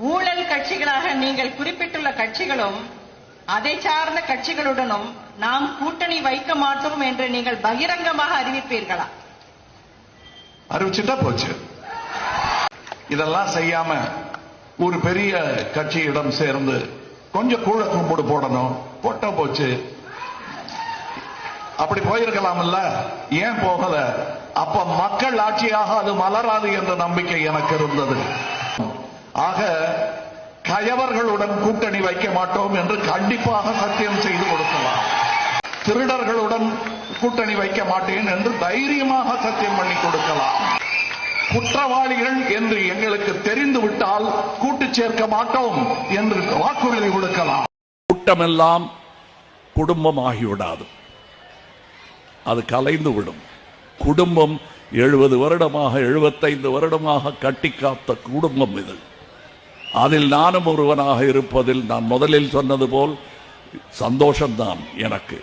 ஊழல் கட்சிகளாக நீங்கள் குறிப்பிட்டுள்ள கட்சிகளும் அதை சார்ந்த கட்சிகளுடனும் நாம் கூட்டணி வைக்க மாட்டோம் என்று நீங்கள் பகிரங்கமாக அறிவிப்பீர்களா? அறிவிச்சுட்டா போச்சு. இதெல்லாம் செய்யாம ஒரு பெரிய கட்சியிடம் சேர்ந்து கொஞ்சம் கூழ கும்பிடு போடணும், போட்டா போச்சு. அப்படி போயிருக்கலாம்ல, ஏன் போகல? அப்ப மக்கள் ஆட்சியாக அது மலராது என்ற நம்பிக்கை எனக்கு இருந்தது. ஆக கயவர்களுடன் கூட்டணி வைக்க மாட்டோம் என்று கண்டிப்பாக சத்தியம் செய்து கொடுக்கலாம். திருடர்களுடன் கூட்டணி வைக்க மாட்டேன் என்று தைரியமாக சத்தியம் பண்ணி கொடுக்கலாம். குற்றவாளிகள் என்று எங்களுக்கு தெரிந்துவிட்டால் கூட்டு சேர்க்க மாட்டோம் என்று வாக்குறுதி கொடுக்கலாம். கூட்டமெல்லாம் குடும்பமாகிவிடாது, அது கலைந்து விடும். குடும்பம் 70 வருடமாக 75 வருடமாக கட்டி காத்த குடும்பம் இது. அதில் நானும் ஒருவனாக இருப்பதில் நான் முதலில் சொன்னது போல் சந்தோஷம்தான் எனக்கு.